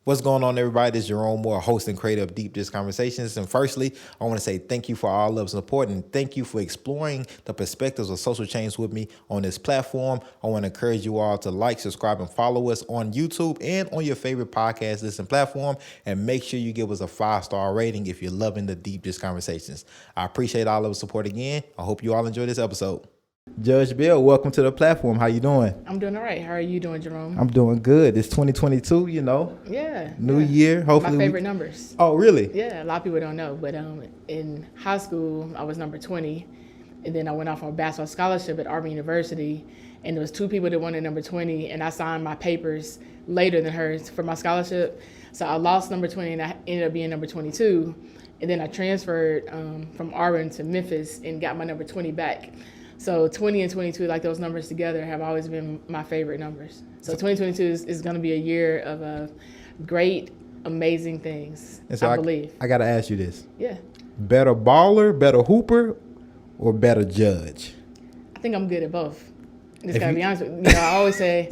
What's going on, everybody? This is Jerome Moore, host and creator of Deep Dish Conversations. And firstly, I want to say thank you for all love and support, and thank you for exploring the perspectives of social change with me on this platform. I want to encourage you all to like, subscribe, and follow us on YouTube and on your favorite podcast listen platform. And make sure you give us a 5-star rating if you're loving the Deep Dish Conversations. I appreciate all of the support again. I hope you all enjoy this episode. Judge Bill, welcome to the platform. How you doing? I'm doing all right. How are you doing, Jerome? I'm doing good. It's 2022, you know. Yeah. New year. Hopefully. My favorite numbers. Oh, really? Yeah, a lot of people don't know, but in high school, I was number 20, and then I went off on a basketball scholarship at Auburn University, and there was 2 people that wanted number 20, and I signed my papers later than hers for my scholarship. So I lost number 20, and I ended up being number 22, and then I transferred from Auburn to Memphis and got my number 20 back. So 20 and 22, like those numbers together, have always been my favorite numbers. So 2022 is going to be a year of great, amazing things, And so I believe. I got to ask you this. Yeah. Better baller, better hooper, or better judge? I think I'm good at both. Just got to be honest with you. I always say,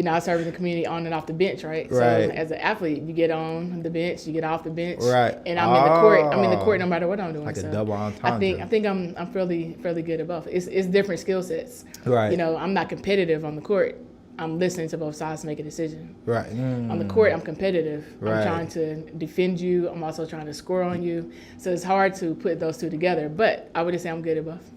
I serve in the community on and off the bench, right? Right. So as an athlete, you get on the bench, you get off the bench. Right. And I'm in the court. I'm in the court no matter what I'm doing. Like a so double entendre. I think I'm fairly good at both. It's different skill sets. Right. I'm not competitive on the court. I'm listening to both sides to make a decision. Right. On the court, I'm competitive. Right. I'm trying to defend you. I'm also trying to score on you. So it's hard to put those two together. But I would just say I'm good at both.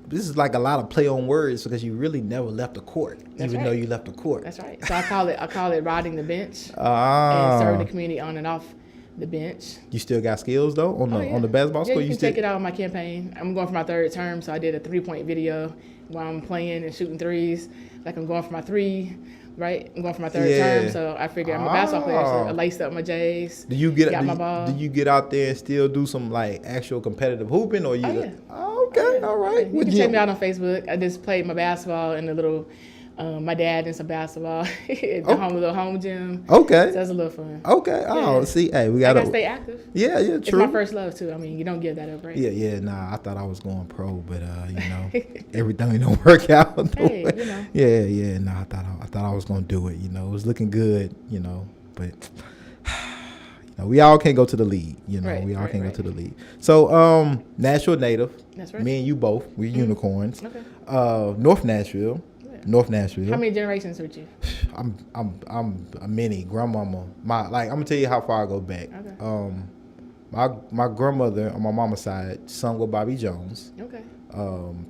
This is like a lot of play on words because you really never left the court, even though you left the court. That's right. So I call it riding the bench Ah. and serving the community on and off the bench. You still got skills though on the basketball Yeah, score. you can still check it out on my campaign. I'm going for my 3rd term, so I did a 3-point video while I'm playing and shooting threes. Like I'm going for my 3, right? I'm going for my 3rd term, so I figure I'm a basketball player. So I laced up my J's. Do you get my ball? Do you get out there and still do some like actual competitive hooping, or you? Oh, yeah. Okay, all right. You can check me out on Facebook. I just played my basketball in the little, my dad and some basketball at the little home gym. Okay. So that's a little fun. Okay. Oh, see, hey, we I gotta gotta stay active. Yeah, true. It's my first love too. I mean, you don't give that up, right? Yeah. Nah, I thought I was going pro, but everything don't work out. Hey, Yeah. Nah, I thought I was gonna do it. It was looking good. But. We all can't go to the league, Right, we all right, can't right. go to the league. So, Nashville native. That's right. Me and you both. We're unicorns. Okay. North Nashville. Yeah. North Nashville. How many generations with you? I'm a mini grandmama. I'm gonna tell you how far I go back. Okay. My grandmother on my mama's side sung with Bobby Jones. Okay.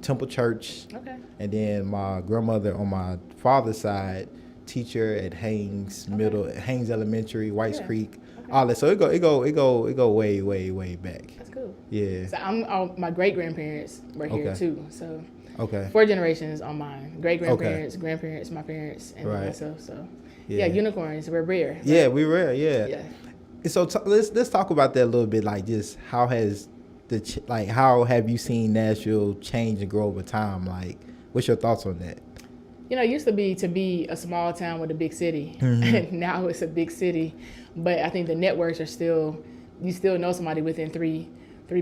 Temple Church. Okay. And then my grandmother on my father's side, teacher at Haynes Haynes Elementary, Whites Creek. Okay. All that. So it go way back. That's cool. Yeah. So my great grandparents were here too. So Okay. 4 generations on mine. Great grandparents, grandparents, my parents, and then myself. So yeah, unicorns. We're rare. Right? Yeah, we rare. Yeah. Yeah. And so let's talk about that a little bit. Like, just how has how have you seen Nashville change and grow over time? Like, what's your thoughts on that? It used to be a small town with a big city. Mm-hmm. Now it's a big city, but I think the networks are you still know somebody within 3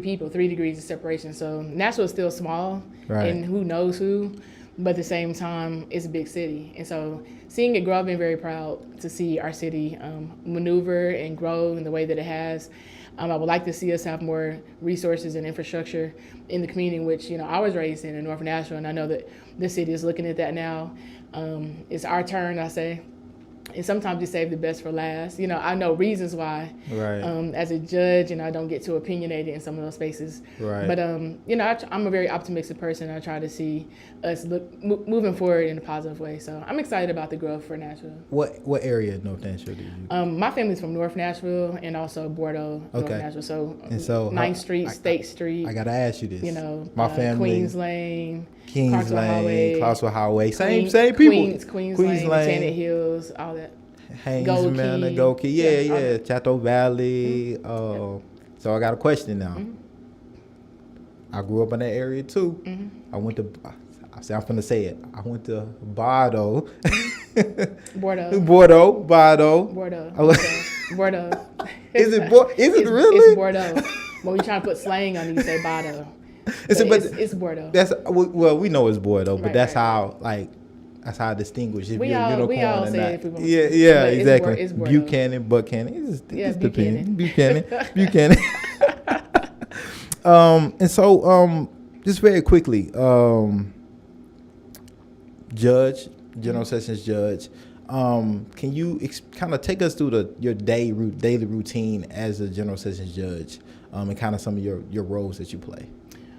people, 3 degrees of separation. So Nashville is still small, Right. and who knows who, but at the same time, it's a big city. And so seeing it grow, I've been very proud to see our city maneuver and grow in the way that it has. I would like to see us have more resources and infrastructure in the community, which, I was raised in North Nashville, and I know that this city is looking at that now. It's our turn, I say. And sometimes you save the best for last. I know reasons why. Right. As a judge, I don't get too opinionated in some of those spaces. Right. But I'm a very optimistic person. I try to see us moving forward in a positive way. So I'm excited about the growth for Nashville. What area of North Nashville do you? My family's from North Nashville and also Bordeaux, North Nashville. So, And so 9th Street, State Street. I gotta ask you this. My family. Queens Lane, Kings Lane, Clarksville Highway, same people. Queens Lane, Janet Hills, all that. Haynes Gold Manor, Key. Gold Key. Yeah. Yeah. Chateau Valley. So I got a question now. Mm-hmm. I grew up in that area too. Mm-hmm. I went to. I'm finna say it. I went to Bordeaux. Bordeaux. Bordeaux. Is it really? It's Bordeaux. When we try to put slang on it, you say Bordeaux. It's Bordeaux. That's well, we know it's Bordeaux, but Right, that's right. how That's how I distinguish if We you're a all unicorn or say not. it if we want Yeah, to. yeah, But exactly. it's Bordeaux. Buchanan, Buchanan. Yeah, It depends. Buchanan. Buchanan. And so, just very quickly, Judge, General Sessions Judge, can you kind of take us through your daily routine as a General Sessions Judge, and kind of some of your roles that you play?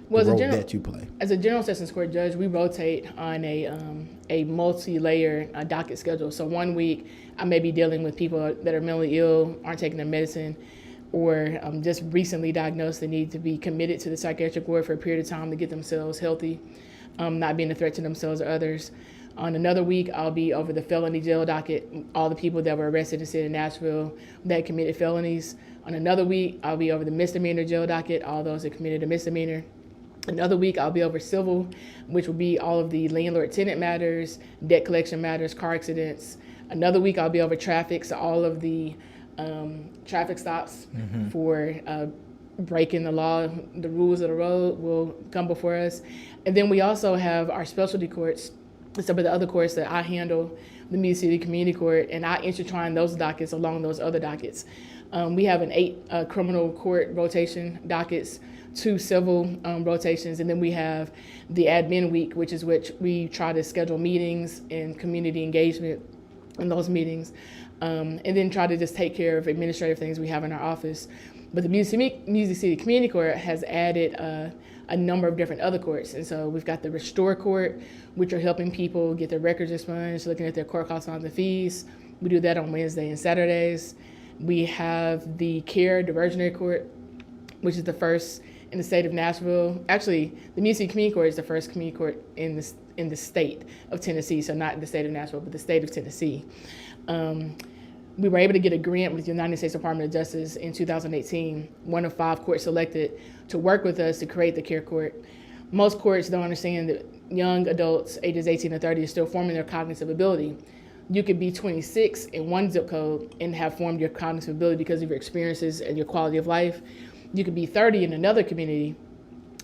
Well, that you play. As a General Sessions Court judge, we rotate on a multi-layer docket schedule. So 1 week, I may be dealing with people that are mentally ill, aren't taking their medicine, or just recently diagnosed and need to be committed to the psychiatric ward for a period of time to get themselves healthy, not being a threat to themselves or others. On another week, I'll be over the felony jail docket, all the people that were arrested in the city of Nashville that committed felonies. On another week, I'll be over the misdemeanor jail docket, all those that committed a misdemeanor. Another week, I'll be over civil, which will be all of the landlord-tenant matters, debt collection matters, car accidents. Another week, I'll be over traffic, so all of the traffic stops for breaking the law, the rules of the road will come before us. And then we also have our specialty courts, some of the other courts that I handle, the Music City Community Court, and I intertwine those dockets along those other dockets. We have an 8 criminal court rotation dockets, 2 civil rotations, and then we have the admin week, which is which we try to schedule meetings and community engagement in those meetings, and then try to just take care of administrative things we have in our office. But the Music City Community Court has added a number of different other courts, and so we've got the Restore Court, which are helping people get their records expunged, looking at their court costs, fines, and fees. We do that on Wednesday and Saturdays. We have the Care Diversionary Court, which is the first in the state of Nashville. Actually, the Music Community Court is the first community court in the state of Tennessee, so not in the state of Nashville, but the state of Tennessee. We were able to get a grant with the United States Department of Justice in 2018, one of 5 courts selected to work with us to create the Care Court. Most courts don't understand that young adults, ages 18 to 30, are still forming their cognitive ability. You could be 26 in one zip code and have formed your cognitive ability because of your experiences and your quality of life. You could be 30 in another community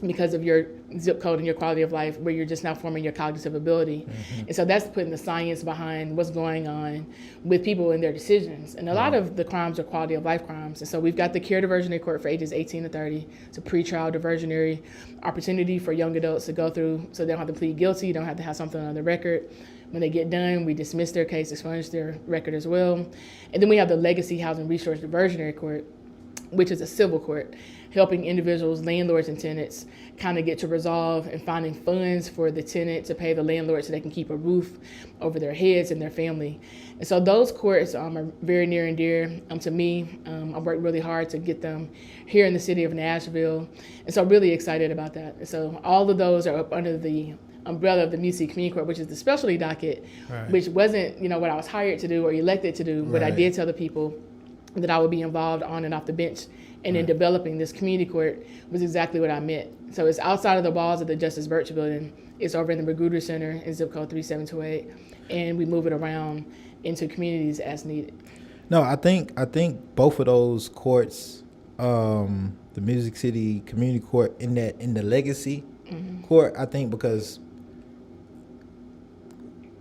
because of your zip code and your quality of life, where you're just now forming your cognitive ability. And so that's putting the science behind what's going on with people and their decisions. And a lot of the crimes are quality of life crimes. And so we've got the Care Diversionary Court for ages 18 to 30. It's a pretrial diversionary opportunity for young adults to go through, so they don't have to plead guilty, you don't have to have something on the record. When they get done, we dismiss their case, expunge their record as well. And then we have the Legacy Housing Resource Diversionary Court, which is a civil court, helping individuals, landlords, and tenants kind of get to resolve and finding funds for the tenant to pay the landlord so they can keep a roof over their heads and their family. And so those courts are very near and dear to me. I worked really hard to get them here in the city of Nashville. And so I'm really excited about that. And so all of those are up under the umbrella of the Music Community Court, which is the specialty docket, which wasn't, what I was hired to do or elected to do, but I did tell the people that I would be involved on and off the bench. And in developing this community court was exactly what I meant. So it's outside of the walls of the Justice Birch building. It's over in the Magruder Center in zip code 3728. And we move it around into communities as needed. No, I think both of those courts, the Music City Community Court in the Legacy Court, I think because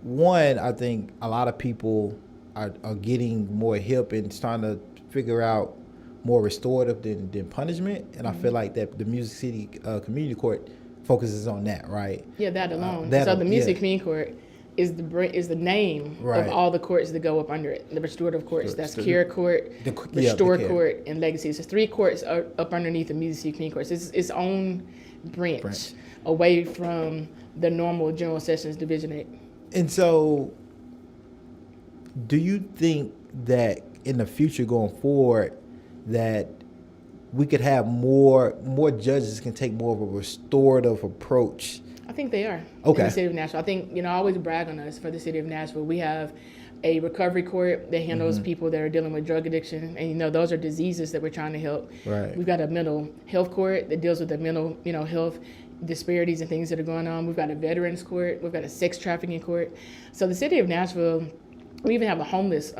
one, I think a lot of people are getting more hip and trying to figure out more restorative than punishment, and I feel like that the Music City Community Court focuses on that, right? Yeah, that alone. So the Music Community Court is the name of all the courts that go up under it. The restorative courts, that's Care Court, Restore Court, and Legacy. So 3 courts are up underneath the Music City Community Court. It's its own branch away from the normal General Sessions Division 8. And so, do you think that in the future going forward, that we could have more judges can take more of a restorative approach? I think they are. Okay. In the city of Nashville. I think, I always brag on us for the city of Nashville. We have a recovery court that handles people that are dealing with drug addiction. And, those are diseases that we're trying to help. Right. We've got a mental health court that deals with the mental, health disparities and things that are going on. We've got a veterans court. We've got a sex trafficking court. So the city of Nashville, we even have a homeless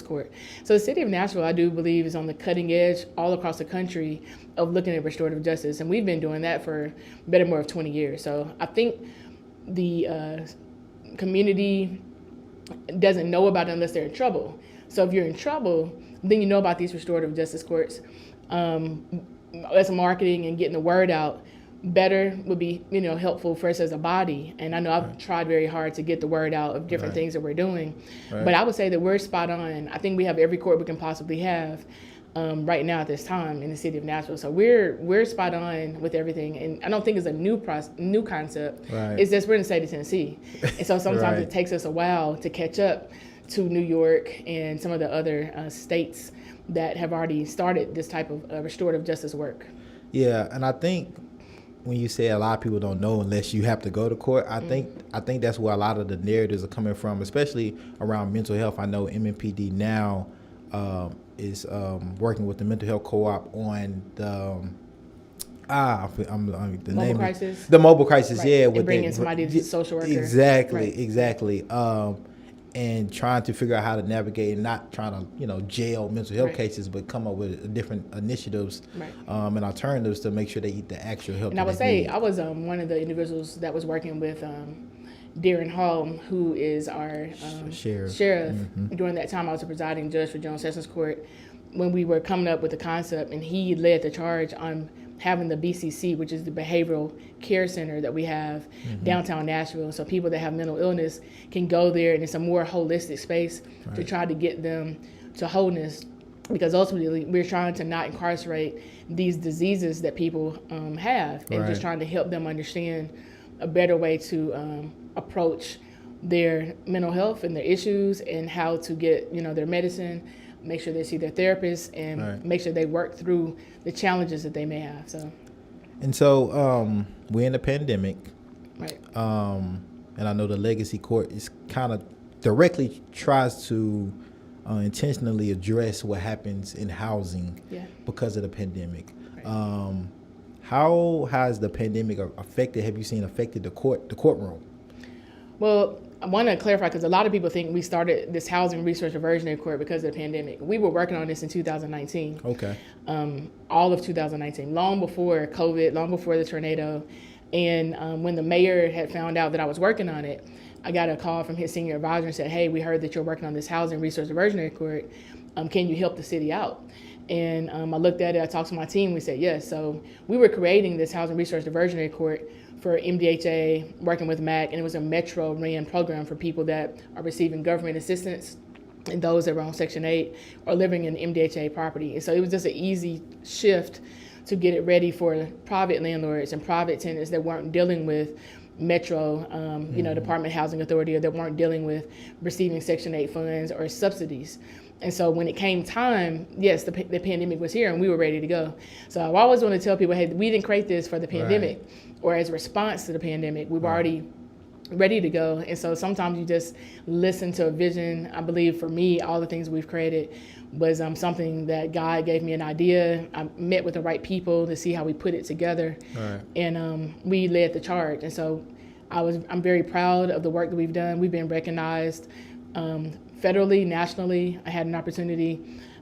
court. So the city of Nashville, I do believe, is on the cutting edge all across the country of looking at restorative justice, and we've been doing that for better more of 20 years. So I think the community doesn't know about it unless they're in trouble. So if you're in trouble, then you know about these restorative justice courts. As marketing and getting the word out better would be, helpful for us as a body. And I know I've tried very hard to get the word out of different things that we're doing. But I would say that we're spot on. I think we have every court we can possibly have right now at this time in the city of Nashville. So we're spot on with everything. And I don't think it's a new concept. It's just we're in the state of Tennessee. And so sometimes it takes us a while to catch up to New York and some of the other states that have already started this type of restorative justice work. Yeah, and I think when you say a lot of people don't know unless you have to go to court, I think that's where a lot of the narratives are coming from, especially around mental health. I know MNPD now is working with the mental health co-op on the mobile crisis. The mobile crisis, yeah. And bringing somebody to social worker. Exactly. And trying to figure out how to navigate and not trying to, jail mental health cases, but come up with different initiatives and alternatives to make sure they get the actual help. And I would say I was one of the individuals that was working with Darren Hall, who is our sheriff. During that time, I was a presiding judge for Jones Sessions Court when we were coming up with the concept, and he led the charge on having the BCC, which is the behavioral care center that we have downtown Nashville. So people that have mental illness can go there, and it's a more holistic space to try to get them to wholeness, because ultimately we're trying to not incarcerate these diseases that people have, and just trying to help them understand a better way to approach their mental health and their issues, and how to get their medicine, make sure they see their therapist, and make sure they work through the challenges that they may have. So we're in a pandemic, and I know the Legacy Court is kind of directly tries to intentionally address what happens in housing because of the pandemic. How has the pandemic affected the courtroom? Well, I want to clarify, because a lot of people think we started this housing resource diversionary court because of the pandemic. We were working on this in 2019. Okay. All of 2019, long before COVID, long before the tornado. And when the mayor had found out that I was working on it, I got a call from his senior advisor and said, "Hey, we heard that you're working on this housing resource diversionary court. Can you help the city out?" And I looked at it, I talked to my team, we said yes. So we were creating this housing resource diversionary court for MDHA, working with MAC, and it was a Metro ran program for people that are receiving government assistance and those that were on Section 8 or living in MDHA property. And so it was just an easy shift to get it ready for private landlords and private tenants that weren't dealing with Metro, Department of Housing Authority, or that weren't dealing with receiving Section 8 funds or subsidies. And so when it came time, yes, the pandemic was here and we were ready to go. So I always want to tell people, hey, we didn't create this for the pandemic or as a response to the pandemic. We were already ready to go. And so sometimes you just listen to a vision. I believe for me, all the things we've created was something that God gave me an idea. I met with the right people to see how we put it together. And we led the charge. And so I'm very proud of the work that we've done. We've been recognized federally, nationally. I had an opportunity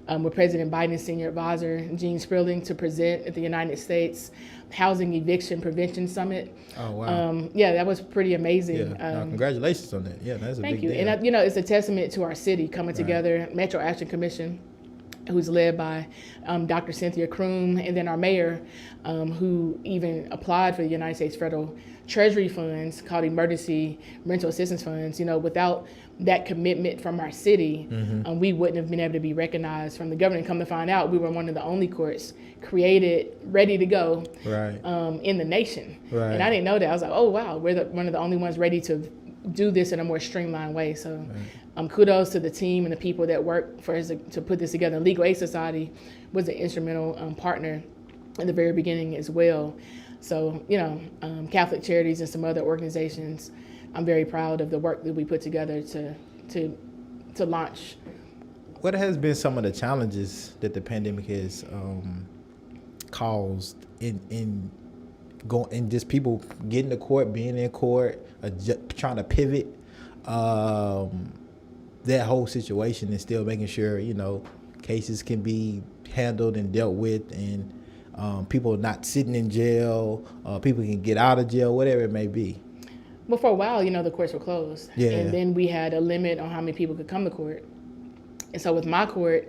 with President Biden's senior advisor, Gene Sperling, to present at the United States Housing Eviction Prevention Summit. Oh, wow. That was pretty amazing. Congratulations on that. Yeah, that's a big deal. Thank you. And, it's a testament to our city coming together, Metro Action Commission, who's led by Dr. Cynthia Kroom, and then our mayor, who even applied for the United States federal Treasury funds called Emergency Rental Assistance Funds. Without that commitment from our city, we wouldn't have been able to be recognized from the government. Come to find out, we were one of the only courts created, ready to go in the nation. And I didn't know that. I was like, oh, wow, we're one of the only ones ready to do this in a more streamlined way. So kudos to the team and the people that worked for us to put this together. Legal Aid Society was an instrumental partner in the very beginning as well. So, Catholic Charities and some other organizations, I'm very proud of the work that we put together to launch. What has been some of the challenges that the pandemic has caused in just people getting to court, being in court, trying to pivot that whole situation and still making sure, cases can be handled and dealt with, and people not sitting in jail, people can get out of jail, whatever it may be? But for a while, the courts were closed. Yeah. And then we had a limit on how many people could come to court. And so with my court,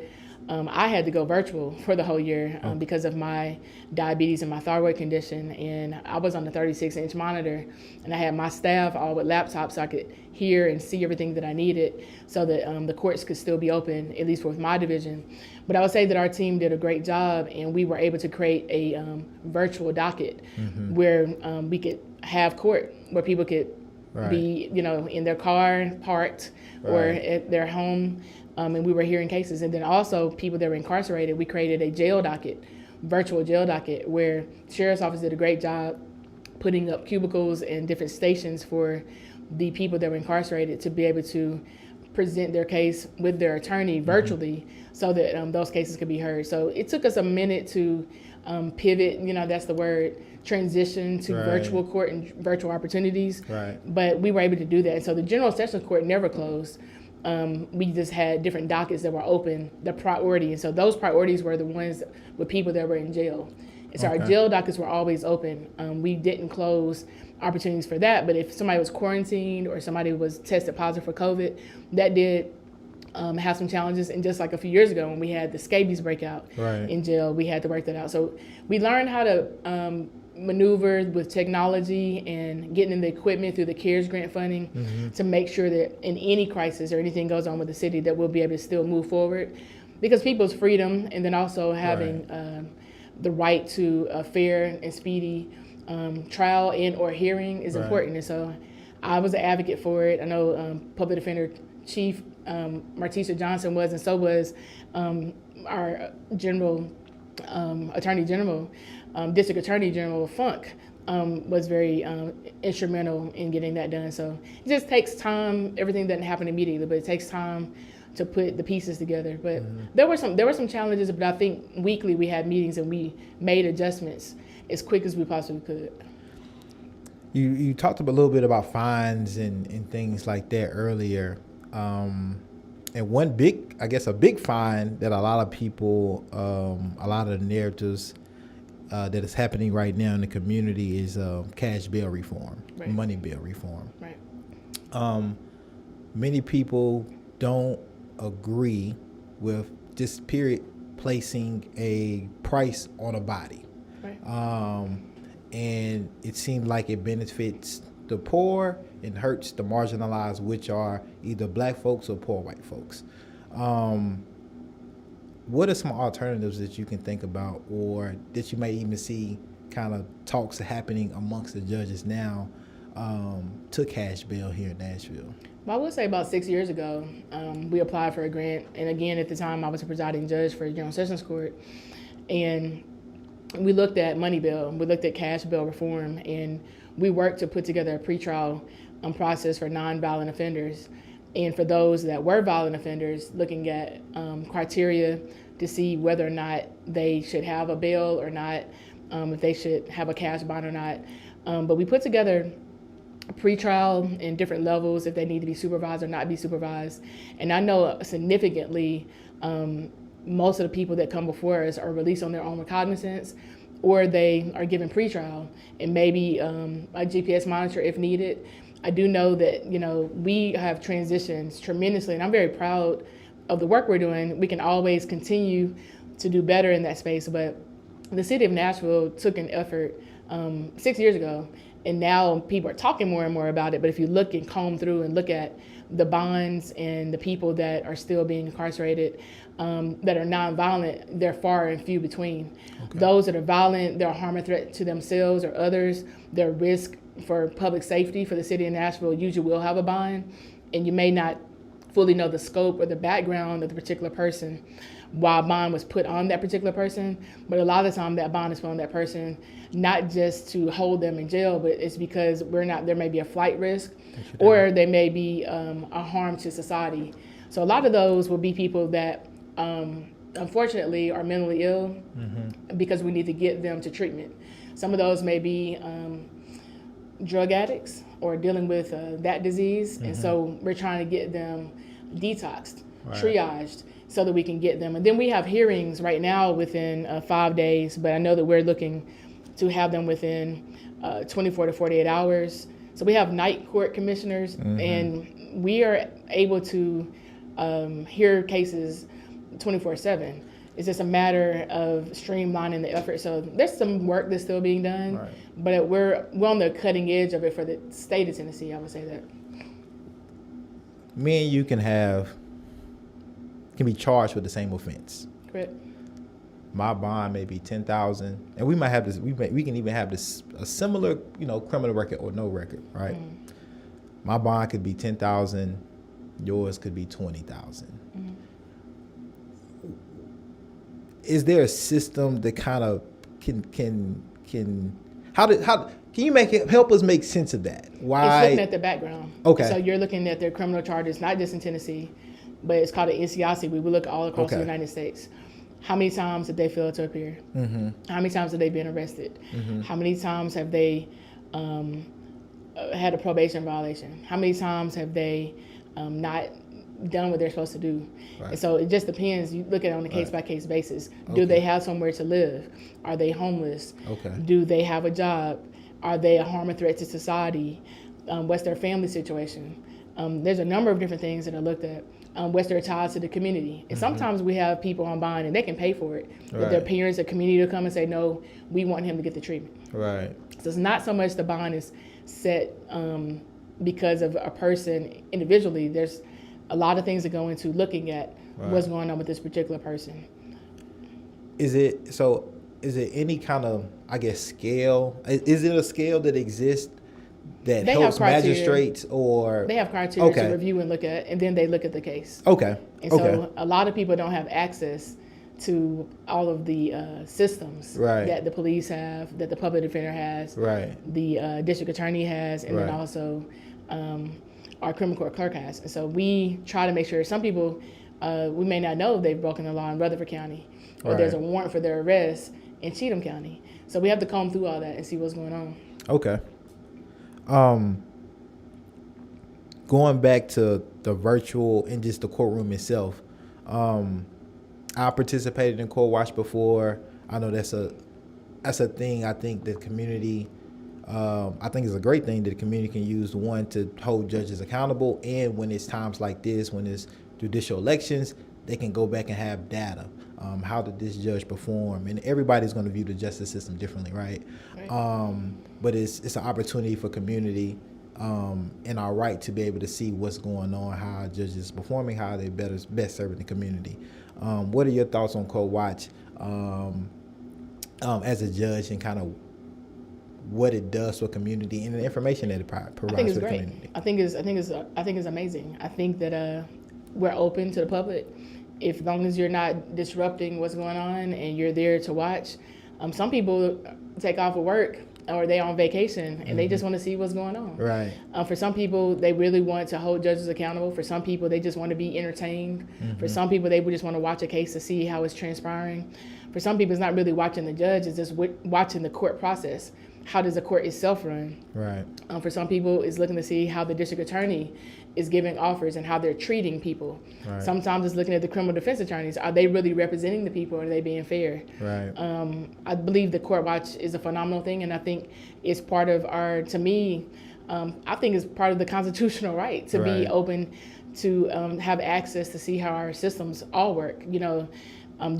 I had to go virtual for the whole year because of my diabetes and my thyroid condition. And I was on the 36-inch monitor, and I had my staff all with laptops so I could hear and see everything that I needed so that the courts could still be open, at least with my division. But I would say that our team did a great job, and we were able to create a virtual docket where we could have court, where people could be, in their car parked or at their home. And we were hearing cases. And then also people that were incarcerated, we created a jail docket, virtual jail docket, where sheriff's office did a great job putting up cubicles and different stations for the people that were incarcerated to be able to present their case with their attorney virtually so that those cases could be heard. So it took us a minute to pivot, that's the word, transition to virtual court and virtual opportunities. But we were able to do that. And so the General Sessions Court never closed. We just had different dockets that were open, the priority. And so those priorities were the ones with people that were in jail. And so our jail dockets were always open. We didn't close opportunities for that. But if somebody was quarantined or somebody was tested positive for COVID, that did have some challenges. And just like a few years ago when we had the scabies breakout in jail, we had to work that out. So we learned how to maneuver with technology and getting in the equipment through the CARES grant funding to make sure that in any crisis or anything goes on with the city that we'll be able to still move forward, because people's freedom and then also having the right to a fair and speedy trial and or hearing is important. And so I was an advocate for it. I know Public Defender Chief Martisha Johnson was, and so was our General Attorney General, District Attorney General Funk was very instrumental in getting that done. So it just takes time. Everything doesn't happen immediately, but it takes time to put the pieces together. But there were some challenges, but I think weekly we had meetings and we made adjustments as quick as we possibly could. You talked a little bit about fines and things like that earlier. And one a big fine that a lot of people, a lot of the narratives that is happening right now in the community is cash bail reform, money bail reform. Many people don't agree with just placing a price on a body. And it seems like it benefits the poor and hurts the marginalized, which are either black folks or poor white folks. What are some alternatives that you can think about, or that you may even see kind of talks happening amongst the judges now to cash bail here in Nashville? Well, I would say about 6 years ago, we applied for a grant. And again, at the time, I was a presiding judge for General Sessions Court. And we looked at money bail, we looked at cash bail reform, and we worked to put together a pretrial process for nonviolent offenders. And for those that were violent offenders, looking at criteria to see whether or not they should have a bail or not, if they should have a cash bond or not. But we put together a pretrial in different levels, if they need to be supervised or not be supervised. And I know significantly most of the people that come before us are released on their own recognizance, or they are given pretrial and maybe a GPS monitor if needed. I do know that, we have transitioned tremendously, and I'm very proud of the work we're doing. We can always continue to do better in that space, but the city of Nashville took an effort 6 years ago, and now people are talking more and more about it. But if you look and comb through and look at the bonds and the people that are still being incarcerated that are nonviolent, they're far and few between. Those that are violent, they're a harm or threat to themselves or others, they're a risk for public safety for the city of Nashville, usually will have a bond, and you may not fully know the scope or the background of the particular person while bond was put on that particular person. But a lot of the time that bond is put on that person not just to hold them in jail, but it's because there may be a flight risk, or they may be a harm to society. So a lot of those will be people that unfortunately are mentally ill because we need to get them to treatment. Some of those may be drug addicts or dealing with that disease. And so we're trying to get them detoxed, triaged, so that we can get them. And then we have hearings right now within 5 days, but I know that we're looking to have them within 24 to 48 hours So we have night court commissioners, and we are able to hear cases 24/7. It's just a matter of streamlining the effort. So there's some work that's still being done, Right. but we're on the cutting edge of it for the state of Tennessee. I would say that. Me and you can be charged with the same offense. Correct. My bond may be 10,000, and we might have this. We can even have this a similar, criminal record or no record, right? My bond could be 10,000, yours could be 20,000. Is there a system that kind of can you help us make sense of that? Why? It's looking at the background. Okay. So you're looking at their criminal charges, not just in Tennessee, but it's called an NCIC. We look all across the United States. How many times did they fail to appear? How many times have they been arrested? How many times have they had a probation violation? How many times have they not done what they're supposed to do? Right. And so it just depends. You look at it on a case-by-case basis. Do they have somewhere to live? Are they homeless? Okay. Do they have a job? Are they a harm or threat to society? What's their family situation? There's a number of different things that are looked at. What's their ties to the community? And sometimes we have people on bond and they can pay for it. But their parents, the community will come and say, no, we want him to get the treatment. Right. So it's not so much the bond is set because of a person individually. There's a lot of things that go into looking at what's going on with this particular person. Is it any kind of, I guess, scale? Is it a scale that exists that They helps have criteria. Magistrates or? They have criteria to review and look at, and then they look at the case. Okay. And so a lot of people don't have access to all of the systems that the police have, that the public defender has, the district attorney has, and then also our criminal court clerk has. And so we try to make sure some people, we may not know they've broken the law in Rutherford County, or there's a warrant for their arrest in Cheatham County. So we have to comb through all that and see what's going on. Okay. Going back to the virtual and just the courtroom itself, I participated in Court Watch before. I know that's a thing. I think the community, I think it's a great thing that the community can use, one, to hold judges accountable, and when it's times like this, when it's judicial elections, they can go back and have data. How did this judge perform? And everybody's going to view the justice system differently, right? But it's an opportunity for community and our right to be able to see what's going on, how our judges are performing, how they best serving the community. What are your thoughts on Court Watch as a judge, and kind of what it does for community and the information that it provides for the community? I think it's amazing. I think that we're open to the public. As long as you're not disrupting what's going on and you're there to watch. Some people take off of work or they're on vacation and they just want to see what's going on. Right. For some people, they really want to hold judges accountable. For some people, they just want to be entertained. For some people, they would just want to watch a case to see how it's transpiring. For some people, it's not really watching the judge, it's just watching the court process. How does the court itself run? Right. For some people, it's looking to see how the district attorney is giving offers and how they're treating people. Right. Sometimes it's looking at the criminal defense attorneys. Are they really representing the people, or are they being fair? Right. I believe the Court Watch is a phenomenal thing, and I think it's part of I think it's part of the constitutional right to be open to have access to see how our systems all work. You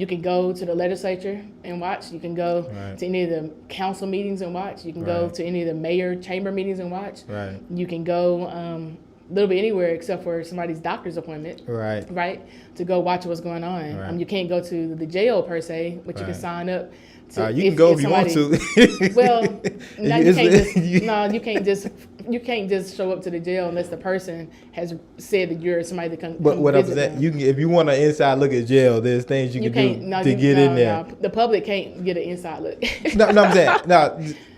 can go to the legislature and watch. You can go to any of the council meetings and watch. You can go to any of the mayor chamber meetings and watch. Right. You can go a little bit anywhere except for somebody's doctor's appointment. Right. To go watch what's going on. Right. You can't go to the jail per se, but you can sign up. You can go if you want to. Well, you can't just show up to the jail unless the person has said that you're somebody that can. But what I'm saying, if you want an inside look at jail, there's things you can do to get in there. No, the public can't get an inside look.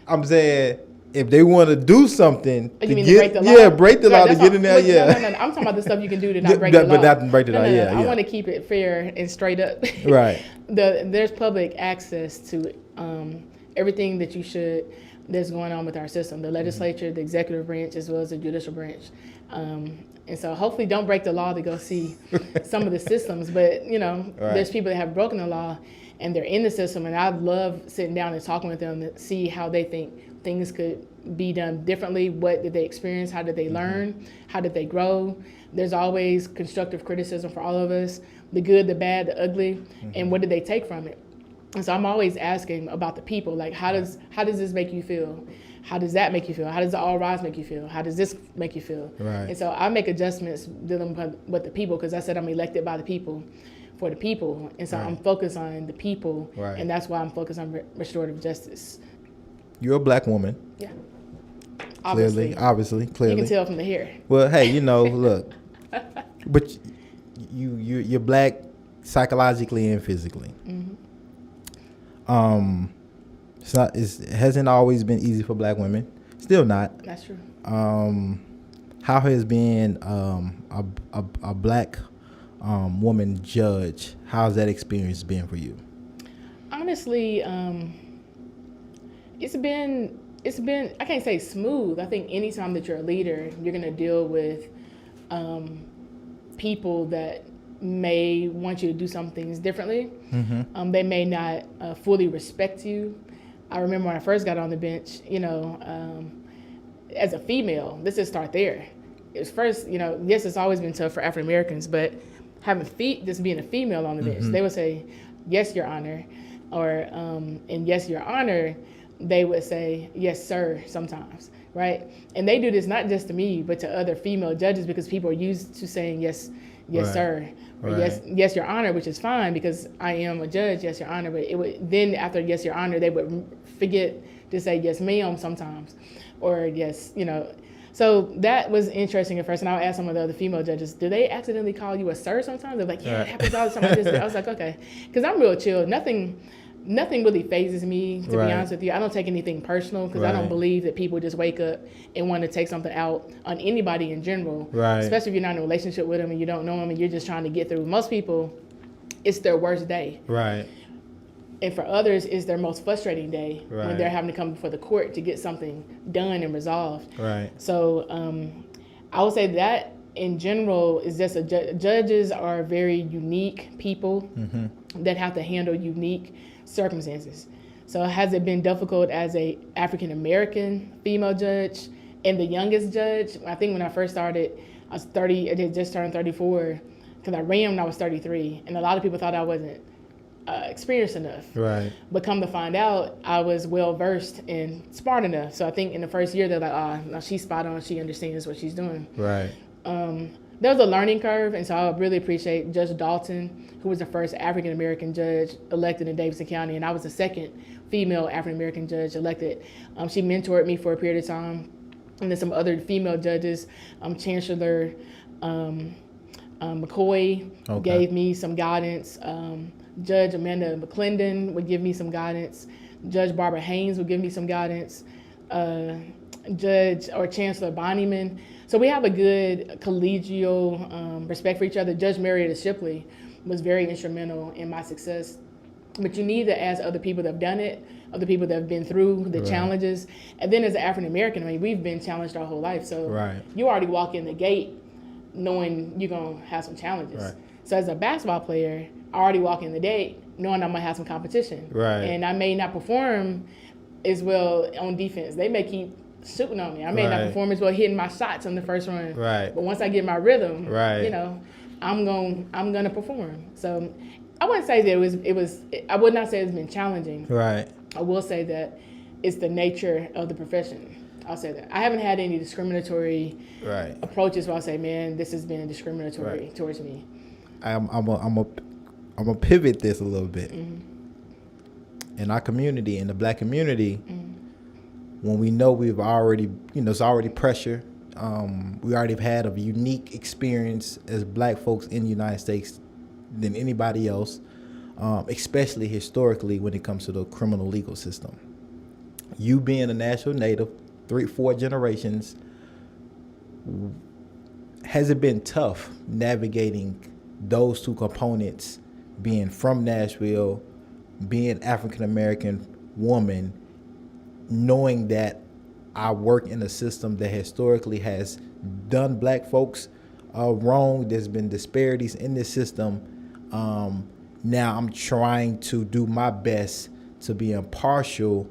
I'm saying if they want to do something to break the law? Break the law to get in there. No. I'm talking about the stuff you can do to not break the law. But not to break the law. I want to keep it fair and straight up. Right. There's public access to everything that's going on with our system, the legislature, the executive branch, as well as the judicial branch. And so hopefully don't break the law to go see some of the systems. But, there's people that have broken the law and they're in the system. And I love sitting down and talking with them to see how they think things could be done differently. What did they experience? How did they learn? How did they grow? There's always constructive criticism for all of us, the good, the bad, the ugly, and what did they take from it? And so I'm always asking about the people, like how does this make you feel? How does that make you feel? How does the all rise make you feel? How does this make you feel? Right. And so I make adjustments dealing with the people because I said I'm elected by the people for the people. And so I'm focused on the people. Right. And that's why I'm focused on restorative justice. You're a Black woman. Yeah. Clearly. You can tell from the hair. Well, hey, look, but you're Black psychologically and physically. It hasn't always been easy for Black women. Still not. That's true. How has being a Black woman judge? How's that experience been for you? Honestly, it's been I can't say smooth. I think anytime that you're a leader, you're gonna deal with people that may want you to do some things differently. They may not fully respect you. I remember when I first got on the bench, as a female, let's just start there. It was first, yes, it's always been tough for African Americans, but just being a female on the bench, they would say, yes, Your Honor, or, and yes, Your Honor, they would say, yes, sir, sometimes, right? And they do this not just to me, but to other female judges because people are used to saying, yes, Right. sir, or Right. yes, Your Honor, which is fine because I am a judge, yes, Your Honor, but then after yes, Your Honor, they would forget to say yes, ma'am sometimes, or yes, So that was interesting at first, and I asked some of the other female judges, do they accidentally call you a sir sometimes? They're like, yeah, it happens all the time. I was like, okay, because I'm real chill. Nothing really phases me, to be honest with you. I don't take anything personal because I don't believe that people just wake up and want to take something out on anybody in general, especially if you're not in a relationship with them and you don't know them and you're just trying to get through. Most people, it's their worst day. Right. And for others, it's their most frustrating day when they're having to come before the court to get something done and resolved. Right. So I would say that in general is just judges are very unique people that have to handle unique circumstances. So has it been difficult as a African American female judge and the youngest judge? I think when I first started, I was 30. I had just turned 34 because I ran when I was 33, and a lot of people thought I wasn't experienced enough. Right. But come to find out, I was well versed and smart enough. So I think in the first year they're like, no, she's spot on. She understands what she's doing. Right. There was a learning curve, and so I really appreciate Judge Dalton, who was the first African American judge elected in Davidson County, and I was the second female African American judge elected. She mentored me for a period of time, and then some other female judges, Chancellor McCoy gave me some guidance. Judge Amanda McClendon would give me some guidance. Judge Barbara Haynes would give me some guidance. Judge or Chancellor Bonnyman. So we have a good collegial respect for each other. Judge Marietta Shipley was very instrumental in my success. But you need to ask other people that have done it, other people that have been through the challenges. And then as an African American, we've been challenged our whole life. So you already walk in the gate knowing you're going to have some challenges. Right. So as a basketball player, I already walk in the gate knowing I'm going to have some competition. Right. And I may not perform as well on defense. They may keep shooting on me. I may not perform as well hitting my shots on the first run. Right. But once I get my rhythm, I'm gonna perform. So I wouldn't say that I would not say it's been challenging. Right. I will say that it's the nature of the profession. I'll say that. I haven't had any discriminatory approaches where I'll say, man, this has been discriminatory towards me. I'm a pivot this a little bit. In our community, in the Black community, when we know we've already, it's already pressure. We already have had a unique experience as Black folks in the United States than anybody else, especially historically when it comes to the criminal legal system. You being a Nashville native, 3-4 generations, has it been tough navigating those two components, being from Nashville, being African American woman, knowing that I work in a system that historically has done black folks wrong. There's been disparities in this system. Now I'm trying to do my best to be impartial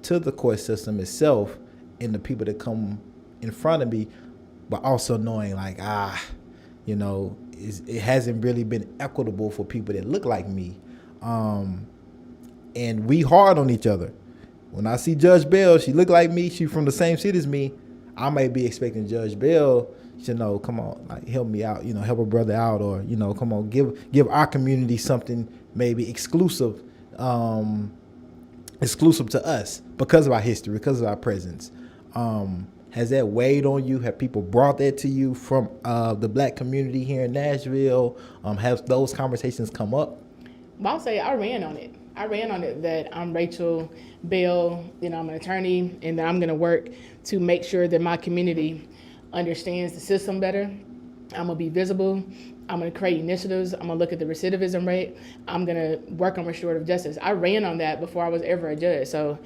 to the court system itself and the people that come in front of me, but also knowing like, it hasn't really been equitable for people that look like me. And we hard on each other. When I see Judge Bell, she look like me, she from the same city as me, I may be expecting Judge Bell, come on, like help me out, help a brother out, or, come on, give our community something maybe exclusive to us because of our history, because of our presence. Has that weighed on you? Have people brought that to you from the black community here in Nashville? Have those conversations come up? Well, I'll say I ran on it. That I'm Rachel Bell, I'm an attorney, and that I'm going to work to make sure that my community understands the system better. I'm going to be visible. I'm going to create initiatives. I'm going to look at the recidivism rate. I'm going to work on restorative justice. I ran on that before I was ever a judge. So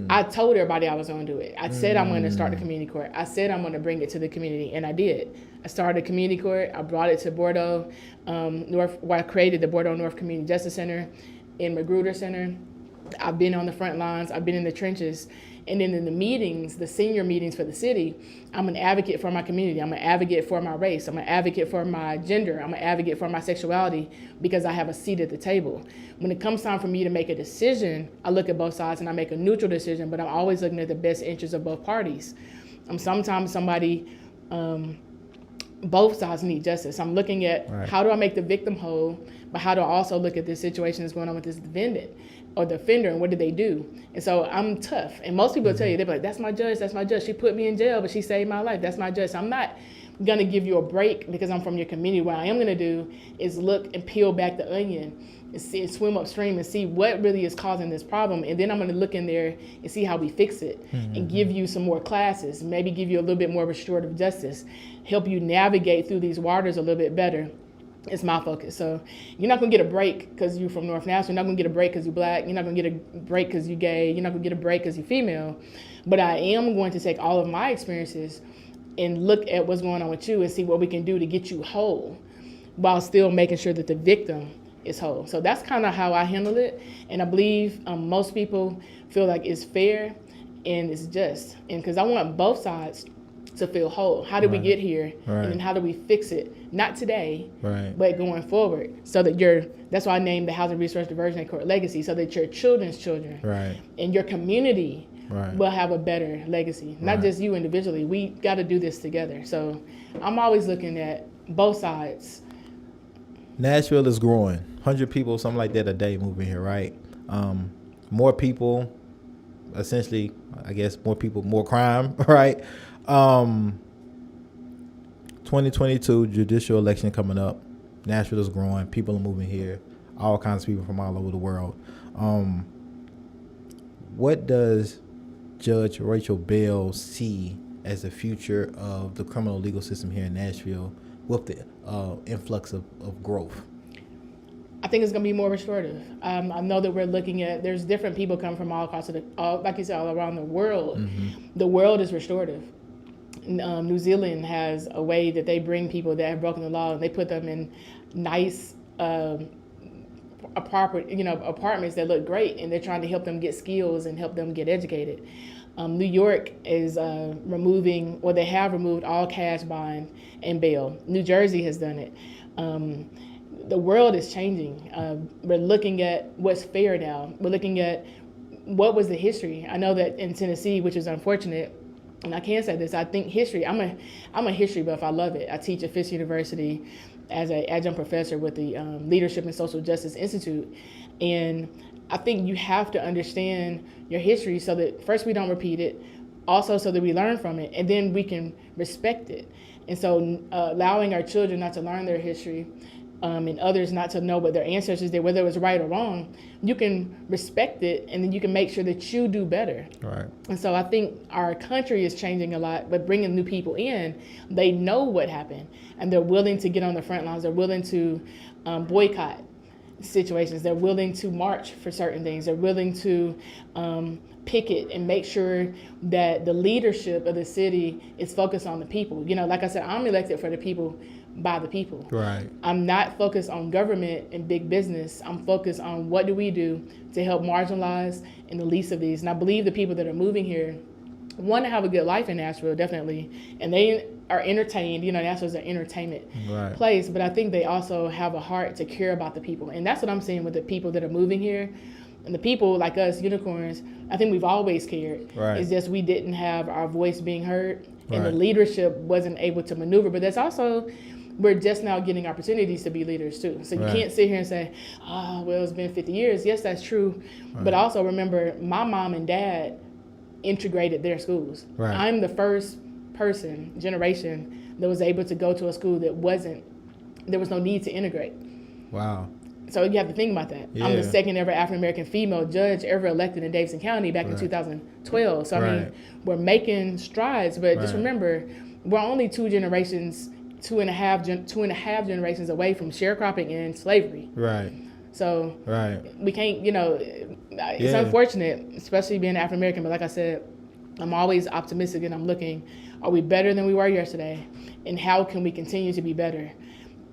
I told everybody I was going to do it. I said I'm going to start the community court. I said I'm going to bring it to the community, and I did. I started a community court. I brought it to Bordeaux North, where I created the Bordeaux North Community Justice Center in Magruder Center. I've been on the front lines. I've been in the trenches. And then in the meetings, the senior meetings for the city, I'm an advocate for my community. I'm an advocate for my race. I'm an advocate for my gender. I'm an advocate for my sexuality because I have a seat at the table. When it comes time for me to make a decision, I look at both sides and I make a neutral decision, but I'm always looking at the best interests of both parties. Sometimes both sides need justice. I'm looking at How do I make the victim whole, but how do I also look at this situation that's going on with this defendant or the offender, and what did they do? And so I'm tough. And most people will tell you, they're like, that's my judge. She put me in jail, but she saved my life. That's my judge. So I'm not going to give you a break because I'm from your community. What I am going to do is look and peel back the onion and swim upstream and see what really is causing this problem. And then I'm going to look in there and see how we fix it and give you some more classes, maybe give you a little bit more restorative justice, help you navigate through these waters a little bit better. It's my focus. So you're not going to get a break because you're from North Nashville. You're not going to get a break because you're black. You're not going to get a break because you're gay. You're not going to get a break because you're female. But I am going to take all of my experiences and look at what's going on with you and see what we can do to get you whole while still making sure that the victim is whole. So that's kind of how I handle it. And I believe most people feel like it's fair and it's just. And because I want both sides to feel whole. How did we get here? And then how do we fix it? Not today, but going forward. So that that's why I named the Housing Resource Diversion Court Legacy, so that your children's children and your community will have a better legacy. Not just you individually. We got to do this together. So I'm always looking at both sides. Nashville is growing. 100 people, something like that a day moving here, right? More people, essentially, I guess more people, more crime, right? 2022 judicial election coming up. Nashville is growing. People are moving here. All kinds of people from all over the world. What does Judge Rachel Bell see as the future of the criminal legal system here in Nashville with the influx of growth? I think it's going to be more restorative. I know that we're looking at, there's different people come from all across, like you said, all around the world. The world is restorative. New Zealand has a way that they bring people that have broken the law and they put them in nice apartments that look great, and they're trying to help them get skills and help them get educated. New York is they have removed all cash bond and bail. New Jersey has done it. The world is changing. We're looking at what's fair now. We're looking at what was the history. I know that in Tennessee, which is unfortunate, and I can say this, I think history, I'm a history buff. I love it. I teach at Fisk University as an adjunct professor with the Leadership and Social Justice Institute. And I think you have to understand your history so that first we don't repeat it, also so that we learn from it, and then we can respect it. And so allowing our children not to learn their history and others not to know what their ancestors did, whether it was right or wrong, you can respect it, and then you can make sure that you do better. Right. And so I think our country is changing a lot, but bringing new people in, they know what happened, and they're willing to get on the front lines. They're willing to boycott. situations. They're willing to march for certain things. They're willing to picket and make sure that the leadership of the city is focused on the people. You know, like I said, I'm elected for the people, by the people. Right. I'm not focused on government and big business. I'm focused on what do we do to help marginalize and the least of these. And I believe the people that are moving here want to have a good life in Nashville, definitely. And they are entertained. You know, Nashville's an entertainment place. But I think they also have a heart to care about the people. And that's what I'm saying with the people that are moving here. And the people like us, unicorns, I think we've always cared. Right. It's just we didn't have our voice being heard. And the leadership wasn't able to maneuver. But that's also, we're just now getting opportunities to be leaders too. So you can't sit here and say, oh, well, it's been 50 years. Yes, that's true. But also remember, my mom and dad integrated their schools. Right. I'm the first generation that was able to go to a school that there was no need to integrate. Wow. So you have to think about that. Yeah. I'm the second ever African-American female judge ever elected in Davidson County back in 2012. So, I mean, we're making strides, but just remember, we're only two and a half generations away from sharecropping and slavery. Right. So we can't, you know, it's unfortunate, especially being African-American, but like I said, I'm always optimistic and I'm looking, are we better than we were yesterday? And how can we continue to be better?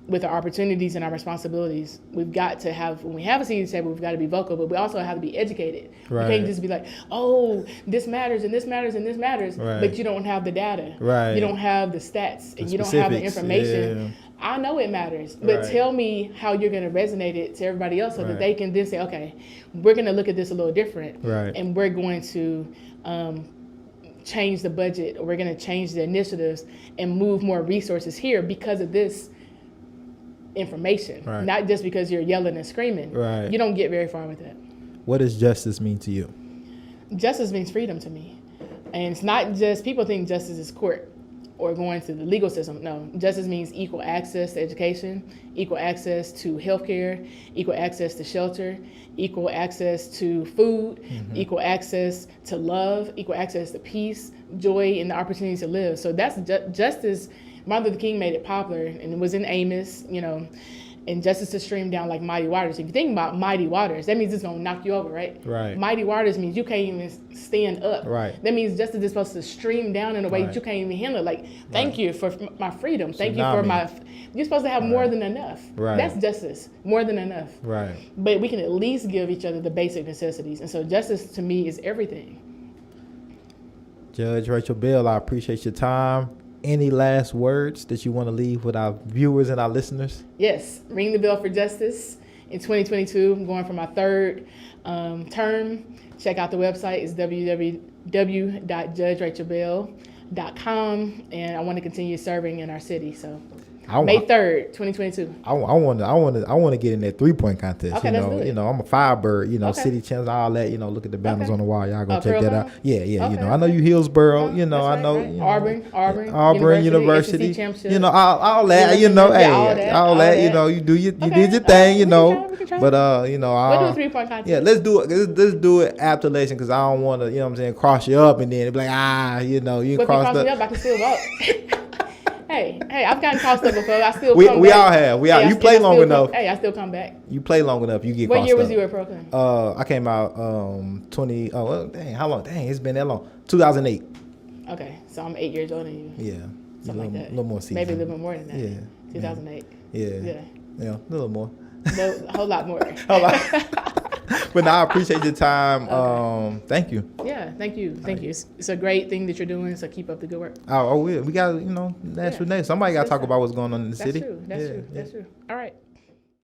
With our opportunities and our responsibilities, we've got to have, when we have a seat at the table, we've got to be vocal, but we also have to be educated. Right. You can't just be like, oh, this matters and this matters and this matters, but you don't have the data. Right. You don't have the stats and you don't have the information. Yeah. I know it matters, but tell me how you're going to resonate it to everybody else so that they can then say, okay, we're going to look at this a little different and we're going to change the budget, or we're going to change the initiatives and move more resources here because of this information, not just because you're yelling and screaming. You don't get very far with that. What does justice mean to you? Justice means freedom to me. And it's not just, people think justice is court or going to the legal system. No, justice means equal access to education, equal access to healthcare, equal access to shelter, equal access to food, equal access to love, equal access to peace, joy, and the opportunity to live. So that's justice. Martin Luther King made it popular, and it was in Amos, you know, and justice to stream down like mighty waters. If you think about mighty waters, that means it's going to knock you over, right? Mighty waters means you can't even stand up. That means justice is supposed to stream down in a way that you can't even handle it. Like, thank you for my freedom. Thank you for my, you're supposed to have more than enough. That's justice, more than enough. But we can at least give each other the basic necessities. And so justice to me is everything. Judge Rachel Bell, I appreciate your time. Any last words that you want to leave with our viewers and our listeners? Yes. Ring the bell for justice. In 2022, I'm going for my third term. Check out the website. It's www.judgerachelbell.com. And I want to continue serving in our city. So May 3rd, 2022. I want to get in that 3-point contest. Okay, let's do it. You know, I'm a Firebird. You know, city champs, all that. You know, look at the banners on the wall. Y'all go check that out. Yeah. You know, I know you Hillsboro. You know, I know. You know, Auburn University. You know, all that. You know, all that. You know, you did your thing. You know, but you know, we'll do a 3-point contest. Yeah, let's do it. Let's do it after election because I don't want to. You know what I'm saying? Cross you up and then be like, you know, you cross me up. I can still vote. Hey, I've gotten crossed up before. I still come we back. all have. You play long enough. I still come back. You play long enough, you get crossed up. What year was up. you at Proclaim? I came out 20. Oh, well, dang, how long? Dang, it's been that long. 2008. Okay, so I'm 8 years older than you. Yeah, something like that. A little more seasoned. Maybe a little bit more than that. Yeah, 2008. Yeah, a little more. No, a whole lot more. But now I appreciate your time. Okay. Thank you. Yeah, thank you. It's a great thing that you're doing, so keep up the good work. We got, Nashville next. Somebody got to talk about what's going on in the city. That's true. That's true. All right.